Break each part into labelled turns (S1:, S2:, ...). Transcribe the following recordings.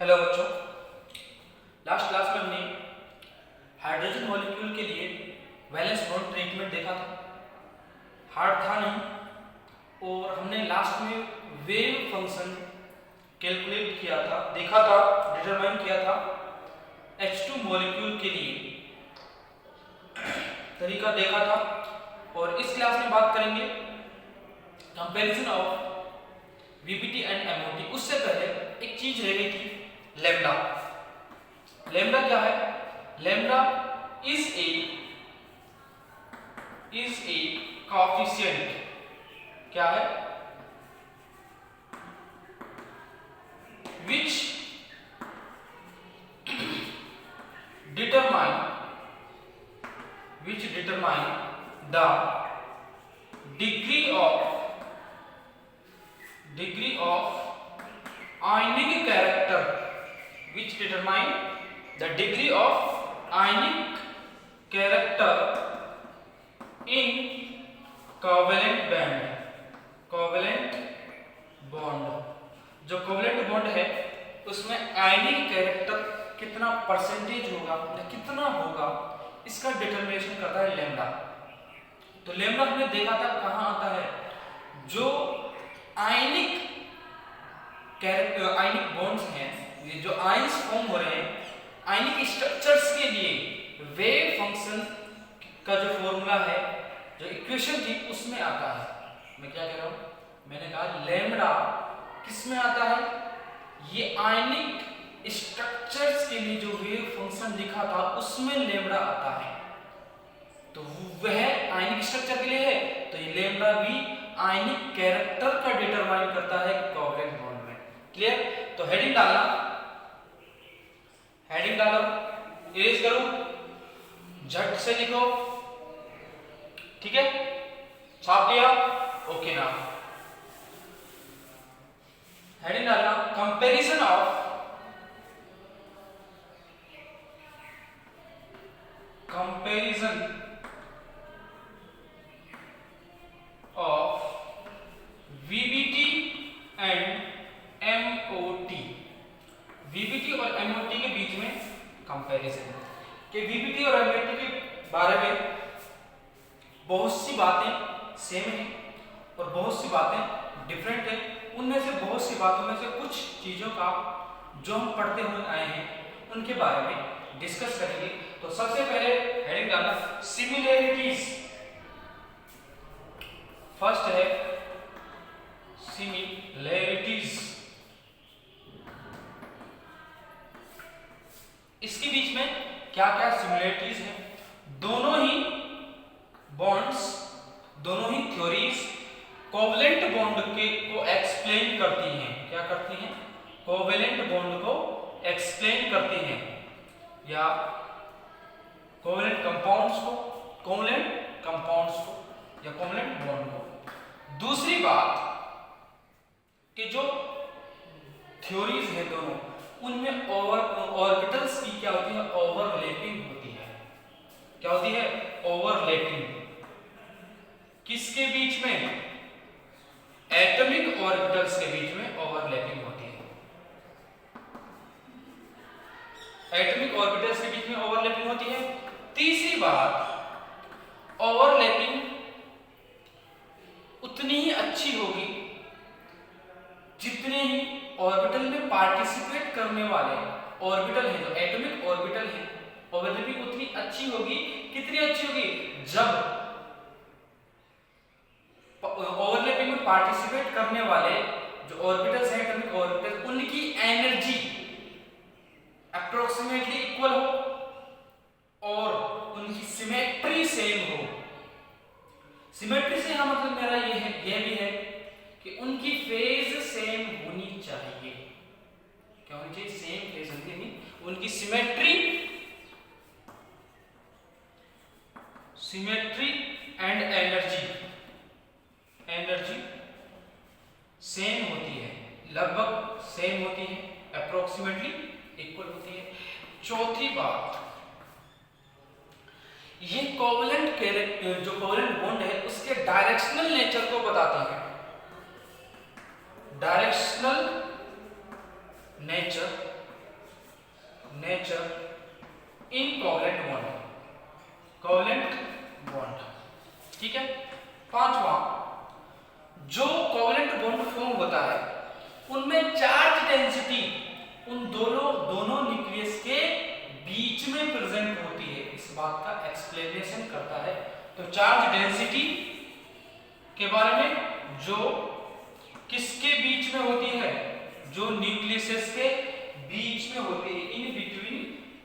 S1: Hello बच्चों, last class में हमने हाइड्रोजन मॉलिक्यूल के लिए वैलेंस बॉन्ड ट्रीटमेंट देखा था। हार्ड था नहीं और हमने लास्ट में वेव फंक्शन कैलकुलेट किया था, देखा था, डिटरमाइन किया था H2 मॉलिक्यूल के लिए तरीका देखा था। और इस क्लास में बात करेंगे comparison of VBT and MOT। उससे पहले एक चीज रह गई थी, लैम्डा। लैम्डा क्या है? Lambda is a coefficient. क्या है? which determine the degree of ionic character, which determine the degree of ionic character in covalent bond। जो कोवलेंट बॉन्ड है उसमें आयनिक कैरेक्टर कितना परसेंटेज होगा या कितना होगा, इसका डिटरमिनेशन करता है लैम्डा। तो लैम्डा हमने देखा था कहाँ आता है, जो आयनिक बॉन्ड्स हैं, ये जो आयंस फॉर्म हो रहे हैं आयनिक स्ट्रक्चर्स के लिए, वेव फंक्शन का जो फॉर्मूला है, जो इक्वेशन थी उसमें आता है। मैं क्या कह रहा हूँ, मैंने कहा लैम्डा किस में आता है, ये आयनिक स्ट्रक्चर्स के लिए जो वेव फंक्शन लिखा था उसमें लैम्डा आता है। तो वह आयनिक स्ट्रक्चर के लिए है, तो ये लैम्डा भी आयनिक कैरेक्टर का डिटरमाइन करता है कोवलेंट बॉन्ड में। क्लियर? तो हेडिंग डालो, इरेज करो, झट से लिखो, ठीक है? छाप दिया? ओके ना। हेडिंग डालना comparison of VBT and MOT। VBT और MOT के बीच में कंपैरिजन कि VBT और MOT के बारे में बहुत सी बातें सेम है और बहुत सी बातें डिफरेंट है। उनमें से बहुत सी बातों में से कुछ चीजों का जो हम पढ़ते हुए आए हैं उनके बारे में डिस्कस करेंगे। तो सबसे पहले हेडिंग डालना सिमिलैरिटीज। फर्स्ट है सिमिलैरिटीज। इसके बीच में क्या क्या सिमिलैरिटीज है? दोनों ही बॉन्ड्स, दोनों ही थ्योरीज कोवलेंट बॉन्ड को एक्सप्लेन करती हैं। क्या करती हैं? कोवलेंट बॉन्ड को एक्सप्लेन करती हैं, या कोवलेंट कंपाउंड्स को या कोवलेंट बॉन्ड को। दूसरी बात कि जो थ्योरीज है दोनों, उनमें ऑर्बिटल्स की क्या होती है? ओवरलैपिंग होती है। क्या होती है? ओवरलैपिंग। किसके बीच में? एटॉमिक ऑर्बिटल्स के बीच में ओवरलैपिंग होती है। एटॉमिक ऑर्बिटल्स के बीच में ओवरलैपिंग होती है। तीसरी बात, ओवरलैपिंग उतनी ही अच्छी होगी जितने ही ऑर्बिटल में पार्टिसिपेट करने वाले ऑर्बिटल हैं, जो एटॉमिक ऑर्बिटल हैं, ओवरलैपिंग उतनी अच्छी होगी। कितनी अच्छी होगी? जब ओवरलैपिंग में पार्टिसिपेट करने वाले जो ऑर्बिटल्स हैं, एटॉमिक ऑर्बिटल, उनकी एनर्जी अप्रोक्सीमेटली इक्वल हो और उनकी सिमेट्री सेम हो। सिमेट्री से यहां मतलब मेरा ये भी है कि उनकी फेज सेम होनी चाहिए। क्या होनी चाहिए? सेम फेज होनी चाहिए। उनकी सिमेट्री एंड एनर्जी सेम होती है, लगभग सेम होती है, अप्रोक्सीमेटली इक्वल होती है। चौथी बात, ये कोवलेंट जो कोवलेंट बॉन्ड है उसके डायरेक्शनल नेचर को बताती है। Directional nature nature in covalent bond, covalent bond. ठीक है। पांचवा, जो कोवलेंट बॉन्ड फॉर्म होता है उनमें चार्ज डेंसिटी उन दोनों न्यूक्लियस के बीच में प्रेजेंट होती है, इस बात का एक्सप्लेनेशन करता है। तो चार्ज डेंसिटी के बारे में, जो किसके बीच में होती है, जो न्यूक्लियस के बीच में होती है, इन बिटवीन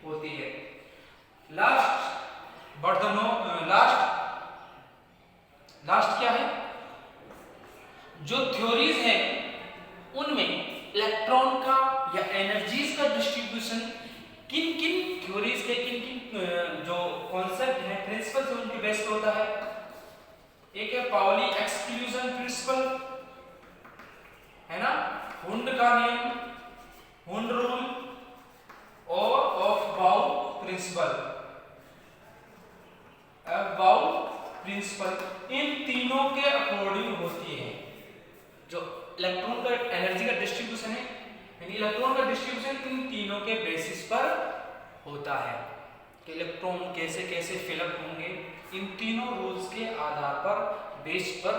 S1: होती है। Last but the no last क्या है, जो थ्योरीज है उनमें इलेक्ट्रॉन का या एनर्जीज का डिस्ट्रीब्यूशन किन किन थ्योरीज के किन किन जो कॉन्सेप्ट है, प्रिंसिपल से उनके बेस्ड होता है। एक है पाउली एक्सक्लूजन प्रिंसिपल, है ना, हुंड का नियम, हुंड रूल और ऑफ बाउ प्रिंसिपल, बाउ प्रिंसिपल। इन तीनों के अकॉर्डिंग होती है जो इलेक्ट्रॉन का एनर्जी का डिस्ट्रीब्यूशन है, यानी इलेक्ट्रॉन का डिस्ट्रीब्यूशन इन तीनों के बेसिस पर होता है कि इलेक्ट्रॉन कैसे कैसे फिलअप होंगे, इन तीनों रूल्स के आधार पर बेस पर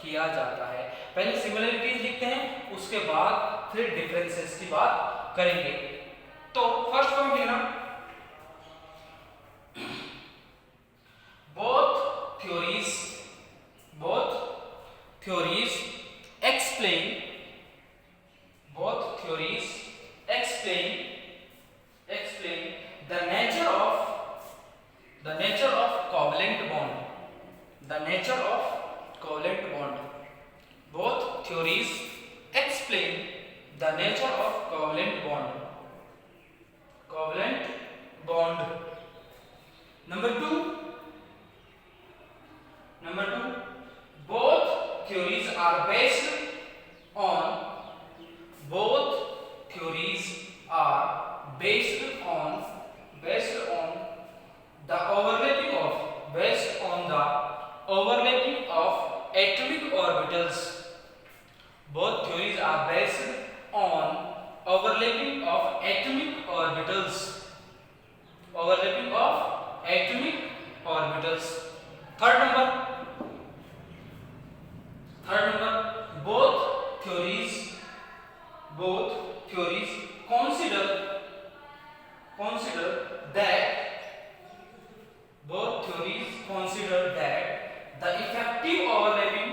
S1: किया जाता है। पहले सिमिलरिटीज लिखते हैं, उसके बाद फिर डिफरेंसेस की बात करेंगे। तो फर्स्ट पॉइंट लेना, both theories explain the nature of covalent bond, both theories explain the nature of covalent bond. Number two, both theories are based on the overlapping of atomic orbitals. Both theories are based on overlapping of atomic orbitals. Third number, both theories consider that the effective overlapping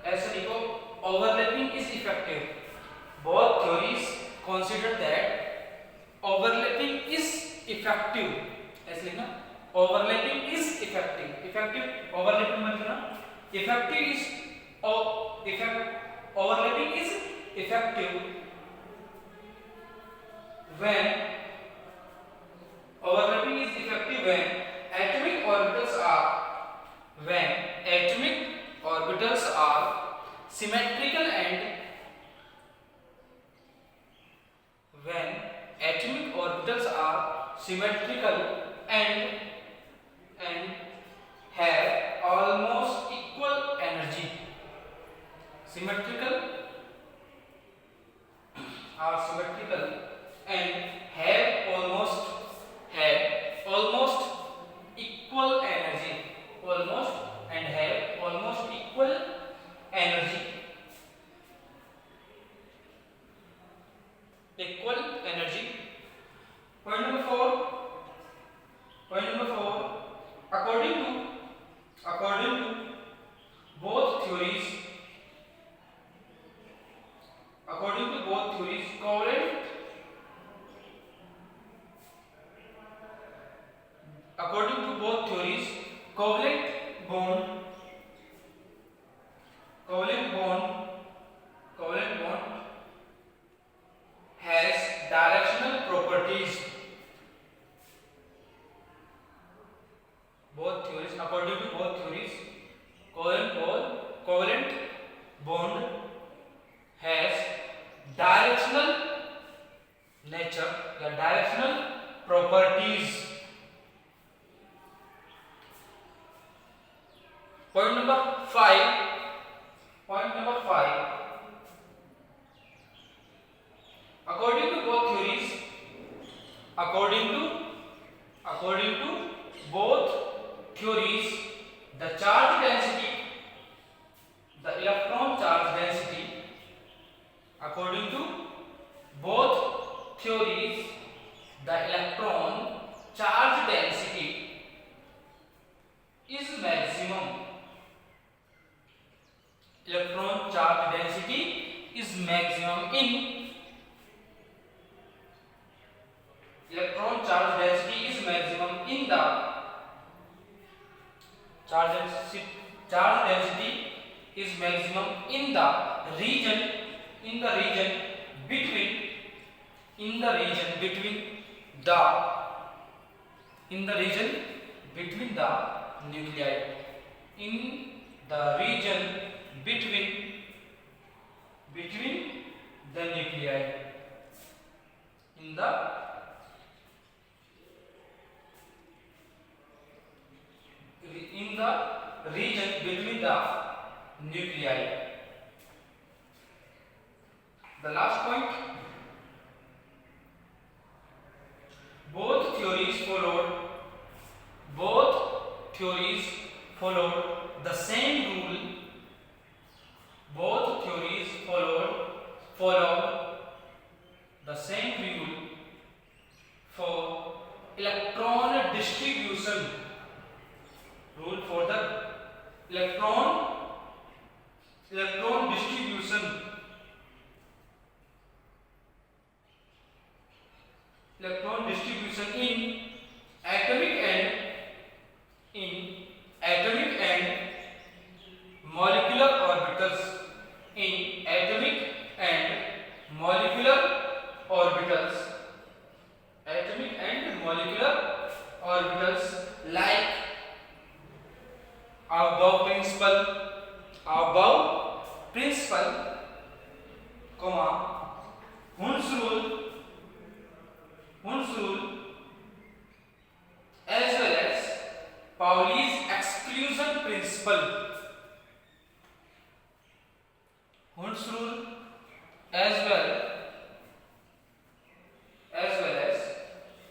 S1: ऐसे लिखो, overlapping is effective. Both theories consider that overlapping is effective. ऐसे लिखना, overlapping is effective. Overlapping मत लिखना, overlapping is effective when atomic orbitals are symmetrical and have almost equal energy. Symmetrical and have almost equal energy. Point number four. According to both theories, covalent bond has directional properties. According to both theories, point number 5, point number 5, according to both theories, according to both theories, the charge density, the electron charge density, according to both theories, the electron charge density is maximum. Electron charge density is maximum in electron charge density is maximum in the charge density is maximum in the region between the nuclei, in the region between the nuclei, in the region between the nuclei. The last point, both theories followed the same rule. Both theories followed the same rule for electron distribution. Rule for the electron distribution. Electron distribution in atomic and molecular orbitals. In atomic and molecular orbitals. Atomic and molecular orbitals, like above principle, comma, Hund's rule, as well as Pauli's exclusion principle. Hund's rule as well as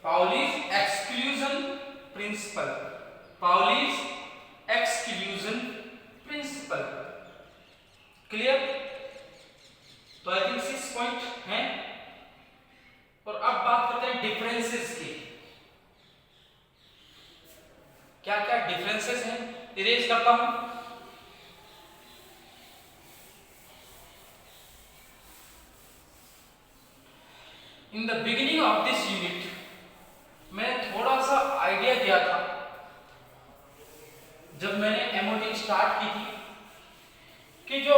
S1: Pauli's exclusion principle. Pauli's exclusion principle. Clear? तो I think 6 point हैं। और अब बात करते हैं differences की। क्या क्या डिफरेंसेस हैं, इरेज करता हूं। In the beginning of this unit मैंने थोड़ा सा आइडिया दिया था जब मैंने एमओटी स्टार्ट की थी कि जो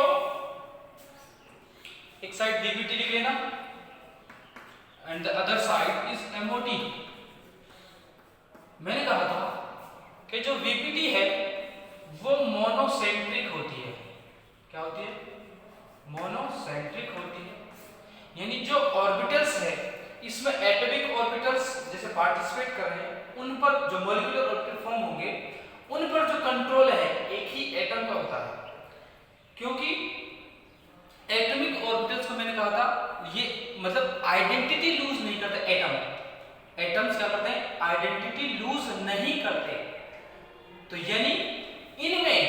S1: एक साइड डीबीटी लिख लेना and the other side is MOT. मैंने कहा था कि जो वीपीटी है वो मोनोसेंट्रिक होती है। क्या होती है? मोनोसेंट्रिक होती है, यानी जो ऑर्बिटल्स है इसमें एटॉमिक ऑर्बिटल्स जैसे पार्टिसिपेट कर रहे हैं, उन पर जो मॉलिक्यूलर ऑर्बिटल फॉर्म होंगे उन पर जो कंट्रोल है एक ही एटम का होता है। क्योंकि एटॉमिक ऑर्बिटल्स को मैंने कहा था ये मतलब आइडेंटिटी लूज नहीं करते। एटम्स क्या करते हैं? आइडेंटिटी लूज नहीं करते। तो यानी इनमें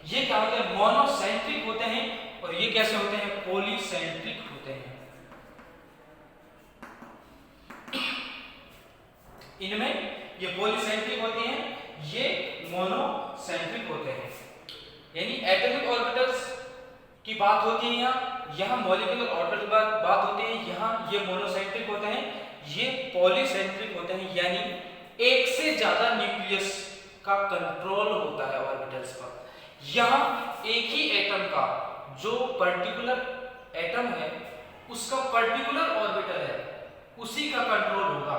S1: ये क्या होते हैं? मोनोसेंट्रिक होते हैं। और ये कैसे होते हैं? पॉलीसेंट्रिक होते हैं। इनमें ये पॉलीसेंट्रिक होती हैं, ये मोनोसेंट्रिक होते हैं। यानी एटॉमिक ऑर्बिटल्स की बात होती है यहाँ मॉलिक्यूलर ऑर्बिटल की बात होती है, यहाँ ये मोनोसेंट्रिक होते हैं, ये पॉलीसेंट्रिक होते हैं। यानी एक से ज्यादा न्यूक्लियस का कंट्रोल होता है ऑर्बिटल्स पर। यहाँ एक ही एटम का जो पर्टिकुलर एटम है उसका पर्टिकुलर ऑर्बिटल है, उसी का कंट्रोल होगा,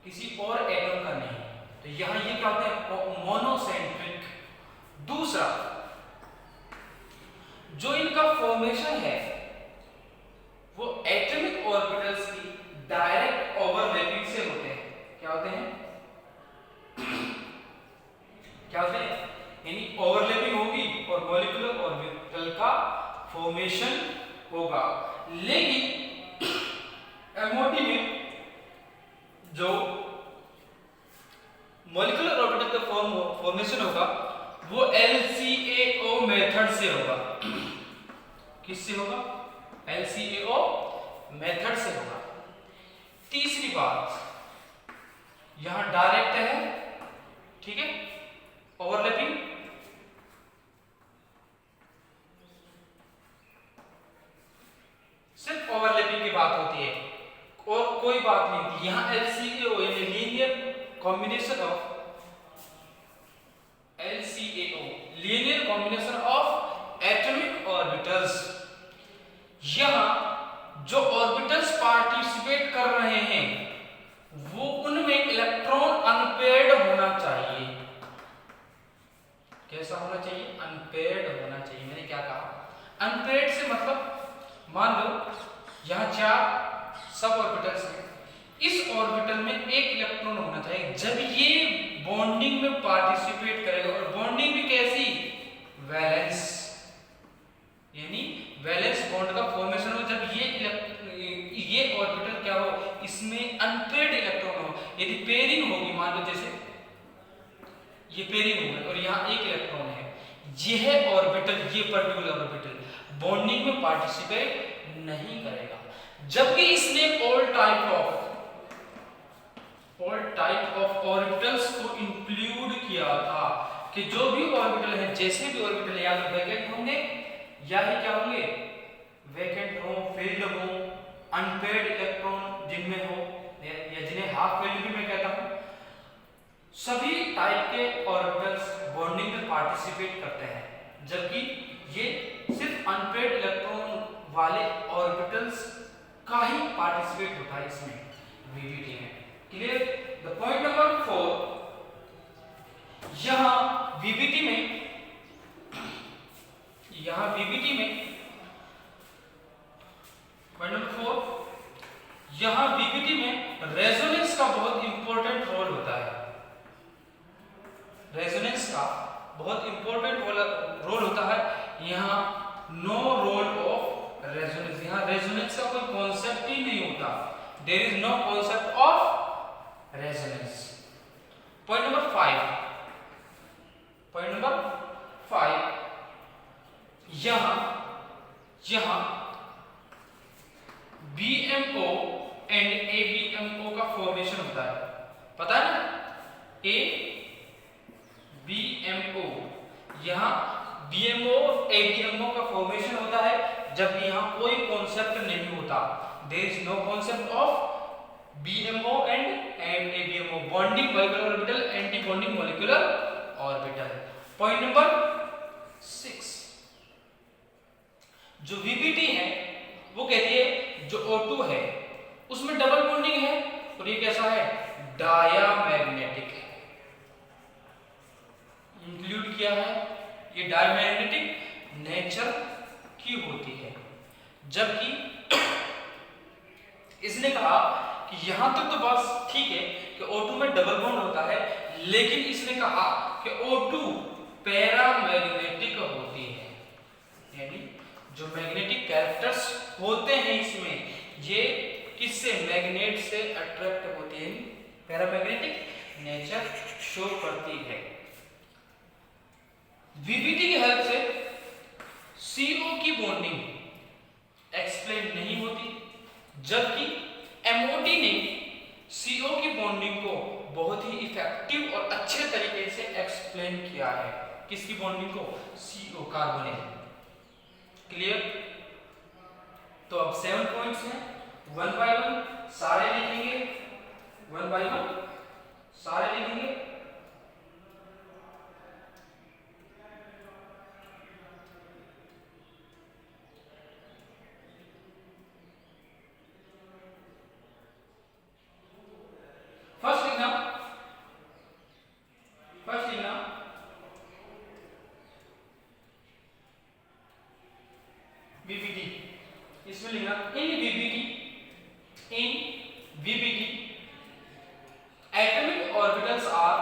S1: किसी और एटम का नहीं। तो यहाँ ये क्या होते हैं? मोनोसेंट्रिक। दूसरा, जो इनका फॉर्मेशन है वो एटॉमिक ऑर्बिटल्स की डायरेक्ट ओवरलैपिंग से होते हैं। क्या होते हैं? क्या होते हैं, यानी ओवरलैपिंग होगी और मॉलिक्यूलर ऑर्बिटल का फॉर्मेशन होगा। लेकिन एमओटी में जो मॉलिक्यूलर ऑर्बिटल का फॉर्मेशन होगा वो LCAO मेथड से होगा। किससे होगा? LCAO मेथड से होगा। तीसरी बात, यहां डायरेक्ट है, ठीक है, ओवरलैपिंग, सिर्फ ओवरलैपिंग की बात होती है और कोई बात नहीं होती। यहां LCAO यानी linear combination of LCAO linear combination of atomic orbitals, यहां जो ऑर्बिटल्स पार्टिसिपेट कर रहे हैं वो उनमें इलेक्ट्रॉन अनपेयर्ड होना चाहिए। कैसा होना चाहिए? अनपेयर्ड होना चाहिए। मैंने क्या कहा? अनपेयर्ड से मतलब मान लो यहां 4 सब ऑर्बिटल्स हैं, इस ऑर्बिटल में एक इलेक्ट्रॉन होना चाहिए जब ये बॉन्डिंग में पार्टिसिपेट करेगा। और बॉन्डिंग भी कैसी? वैलेंस, यानी वैलेंस बॉन्ड का फॉर्मेशन हो जब ये ऑर्बिटल क्या हो, इसमें अनपेयर्ड इलेक्ट्रॉन हो। यदि पेयरिंग होगी, मान लो जैसे ये पेयरिंग होगा और यहाँ एक इलेक्ट्रॉन है, यह ऑर्बिटल, ये पर्टिकुलर ऑर्बिटल बॉन्डिंग में पार्टिसिपेट नहीं करेगा। जबकि इसने ऑल टाइप ऑफ ऑर्बिटल्स को इंक्लूड किया था कि जो भी ऑर्बिटल है, जैसे भी ऑर्बिटल है, या तो वैकेंट होंगे या ही क्या होंगे, वैकेंट हो, फिल्ड हो, अनपेयर्ड इलेक्ट्रॉन जिनमें हो, या जिन्हें हाफ फिल्ड भी मैं कहता हूं, सभी टाइप के ऑर्बिटल्स बॉन्डिंग में पार्टिसिपेट करते हैं। जबकि ये सिर्फ अनपेयर्ड इलेक्ट्रॉन वाले ऑर्बिटल्स का ही पार्टिसिपेट होता है इसमें, वीवीटी में। क्लियर? द पॉइंट नंबर 4, यहां वीवीटी में पॉइंट नंबर 4, यहां वीवीटी में रेजोनेंस का बहुत इंपॉर्टेंट रोल होता है। रेजोनेंस का बहुत इंपॉर्टेंट रोल होता है। यहां नो रोल ऑफ रेजोनेंस, यहां रेजोनेंस का कोई कॉन्सेप्ट ही नहीं होता। There is no concept of resonance. Point number 5, यहां BMO एंड ABMO का फॉर्मेशन होता है, पता है ना? ABMO, यहां BMO ABMO का फॉर्मेशन होता है जब यहां कोई कॉन्सेप्ट नहीं होता। There is no concept of BMO and ABMO, bonding molecular orbital, anti bonding molecular orbital. Point number 6, जो VBT है वो कहती है जो O2 है उसमें डबल बॉन्डिंग है और ये कैसा है? डायामैग्नेटिक है, इंक्लूड किया है। ये डायमैग्नेटिक नेचर की होती है। जबकि इसने कहा कि यहां तक तो बस ठीक है कि O2 में डबल बॉन्ड होता है, लेकिन इसने कहा कि O2 पैरामैग्नेटिक होती है, यानी जो मैग्नेटिक कैरेक्टर्स होते हैं इसमें, ये किससे? मैग्नेट से अट्रैक्ट होते हैं, पैरामैग्नेटिक नेचर शो करती है। वीवीटी की हेल्प से CO की बॉन्डिंग एक्सप्लेन नहीं होती, जबकि MOT ने CO की बॉन्डिंग को बहुत ही इफेक्टिव और अच्छे तरीके से एक्सप्लेन किया है। किसकी बॉन्डिंग को? CO, carbonyl. क्लियर? तो अब 7 पॉइंट्स हैं, 1 बाय 1 सारे लिखेंगे, 1 बाय 1 सारे लिखेंगे। फर्स्ट लिखना VBT, इसमें लिखना इन VBT atomic orbitals are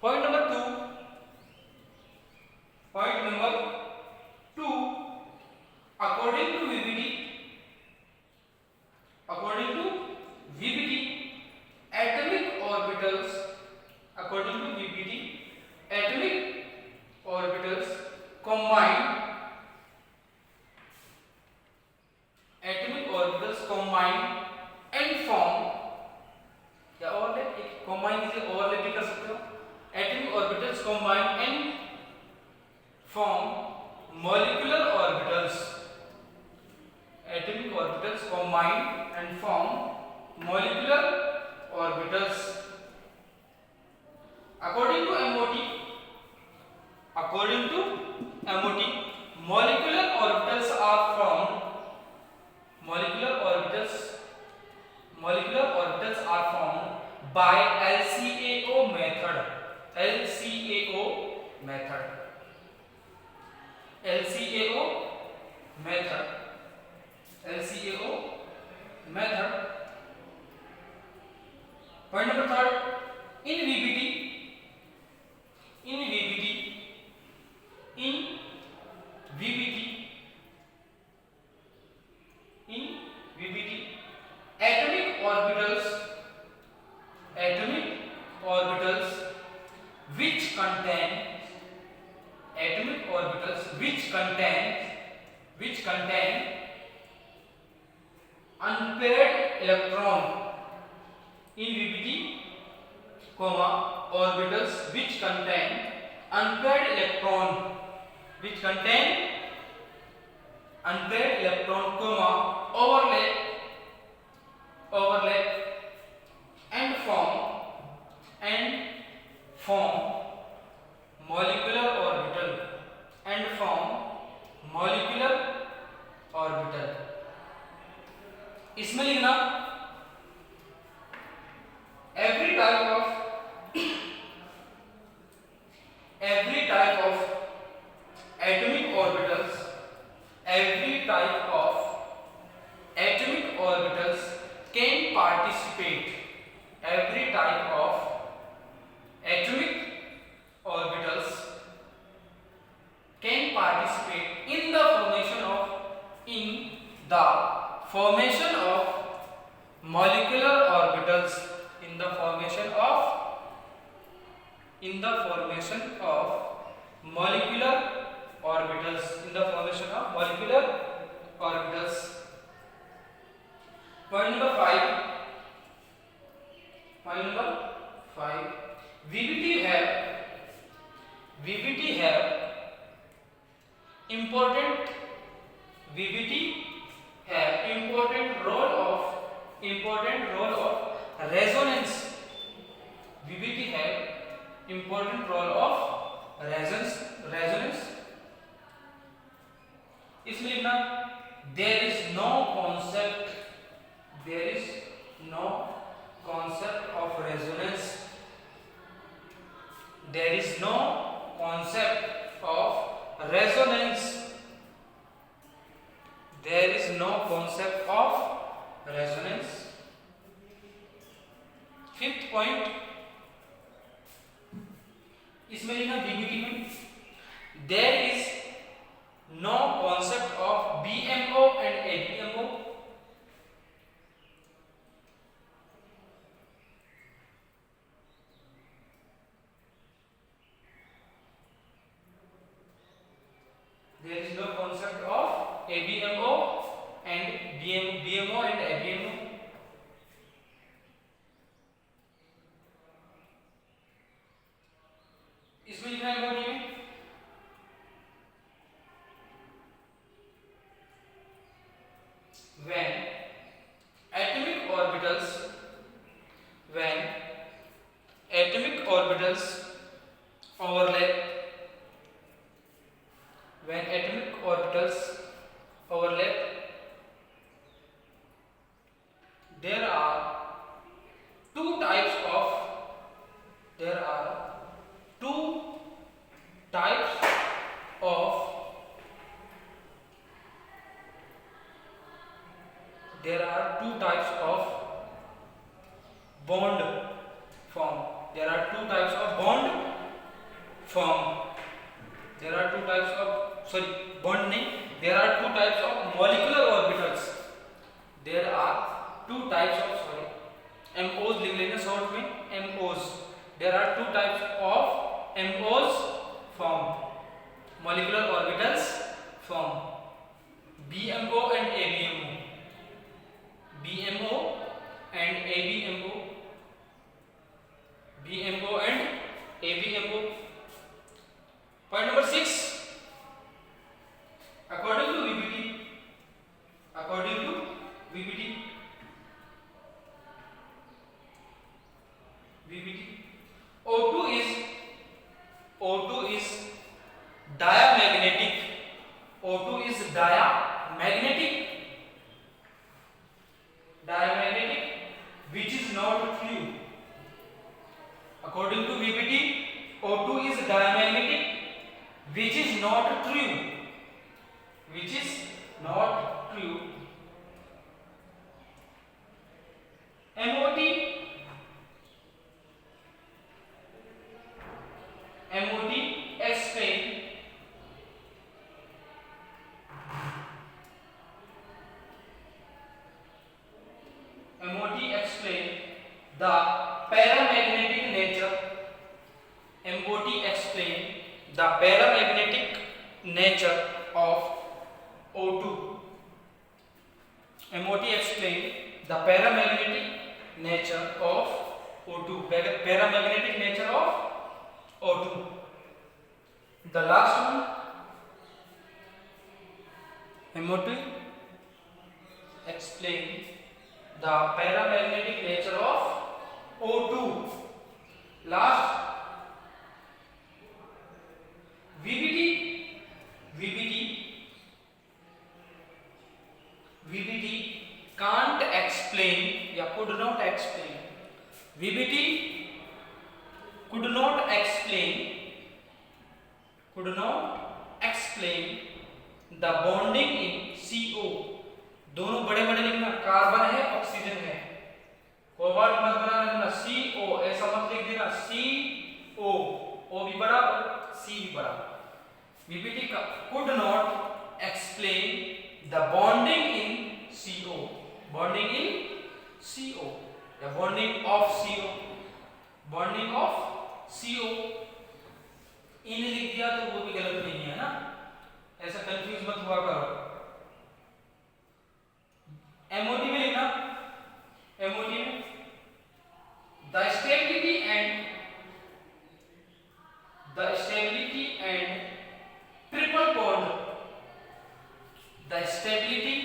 S1: Point number two, according to VBT, atomic orbitals, according to VBT, atomic orbitals combine and form, या ओवरलैप, एक combine से ओवरलैप भी कर सकते हो. Atomic orbitals combine and form molecular orbitals. Atomic orbitals combine and form molecular orbitals. According to MOT, molecular orbitals are formed. Molecular orbitals are formed by LCAO method. LCAO method. Point number third, in VBT, atomic orbitals which contain unpaired electron. In VBT, orbitals which contain unpaired electron, overlap and form molecular orbital. इसमें लिखना every type of atomic orbitals can participate. Every type of atomic orbitals can participate in the formation of molecular orbitals. In the formation of molecular orbitals. Point number 5. VBT have important role of resonance. VBT have important role of resonance. इसमें लिखना there is no concept of resonance. There is no concept of resonance. Fifth point, इसमें लिखना VBT में there is no concept of BMO and ABMO. There is no concept of ABMO and BMO and ABMO. इसमें लिखना है MOT में when atomic orbitals overlap, there are two types of bond form. There are two types of bond form. There are two types of bond नहीं. There are two types of molecular orbitals. There are two types of MOs लिख लेना short में MOs. There are two types of MOs form. Molecular orbitals form. BMO and ABMO. BMO and ABMO. BMO and ABMO. Point number 6. According to VBT, O2 is diamagnetic. O2 is diamagnetic, which is not true. According to VBT, O2 is diamagnetic, which is not true. MOT explain the paramagnetic nature. MOT explain the paramagnetic nature of O2. MOT explain the paramagnetic nature of O2. Paramagnetic nature of O2. The last one, MOT explain the paramagnetic nature of O2. Last, VBT can't explain या could not explain. VBT could not explain the bonding in CO. दोनों बड़े बड़े लिखना, carbon है oxygen है, cobalt मत बनाना, CO ऐसा मत लिख देना, CO O भी बड़ा और C भी बड़ा. VBT could not explain the bonding in CO या bonding of CO. इन लिख दिया तो वो भी गलत नहीं है ना, ऐसा कंफ्यूज मत हुआ करो. MOT में लिखना, MOT में the stability and triple bond, the stability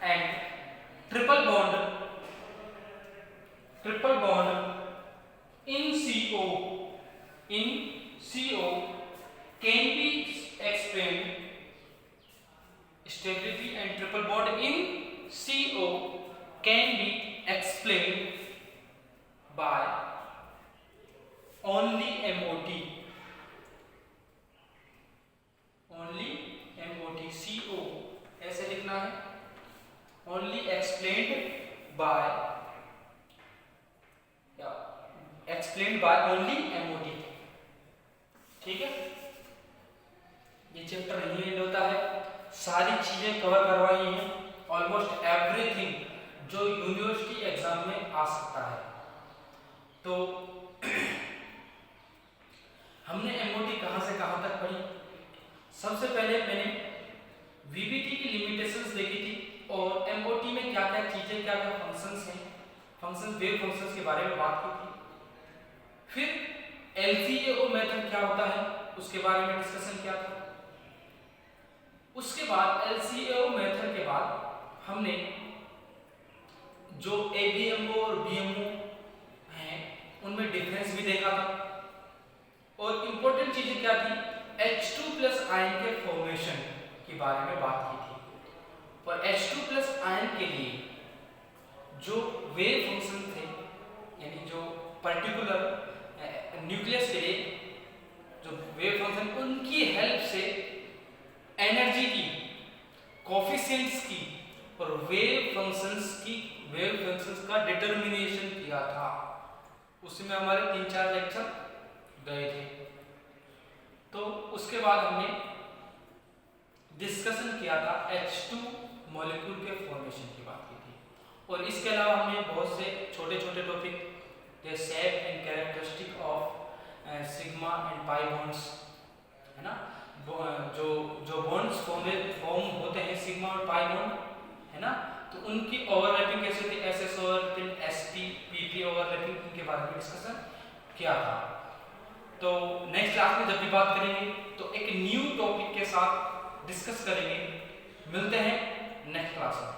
S1: and triple bond in CO can be explained. Stability and triple bond in CO can be explained by only MOT. CO ऐसे लिखना है, only explained by only MOT. ठीक है, ये chapter यही and होता है. सारी चीजें कवर करवाई हैं, ऑलमोस्ट एवरीथिंग जो यूनिवर्सिटी एग्जाम में आ सकता है. तो हमने MOT कहां से कहां तक पढ़ी. सबसे पहले मैंने VBT की लिमिटेशंस देखी थी और MOT में क्या क्या चीजें, क्या क्या फंक्शंस हैं, वेव फंक्शंस के बारे में बात की थी. फिर LCAO मेथड क्या होता है उसके बारे में डिस्कशन किया था. उसके बाद LCAO मेथड के बाद हमने जो ABMO और BMO हैं उनमें डिफरेंस भी देखा था. और इंपॉर्टेंट चीजें क्या थी, H2+ आयन के फॉर्मेशन के बारे में बात की थी. और H2+ आयन के लिए जो वेव फंक्शन थे, यानी जो पर्टिकुलर न्यूक्लियस के लिए जो वेव फंक्शन, उनकी हेल्प से एनर्जी की, कोफिशिएंट्स की और वेव फंक्शंस का डिटर्मिनेशन किया था. उसमें हमारे 3-4 लेक्चर गए थे. उसके बाद हमने डिस्कशन किया था H2 मॉलिक्यूल के फॉर्मेशन की बात की थी, और इसके अलावा हमने बहुत से छोटे छोटे टॉपिक जैसे shape and characteristic of sigma and pi bonds, है ना, जो जो बॉन्ड्स फॉर्म होते हैं सिग्मा और पाई बॉन्ड, है ना, तो उनकी ओवरलैपिंग कैसे थी, SS overlapping, SP PP overlapping, इनके बारे में डिस्कशन किया था। तो नेक्स्ट क्लास में जब भी बात करेंगे तो एक न्यू टॉपिक के साथ डिस्कस करेंगे। मिलते हैं नेक्स्ट क्लास में।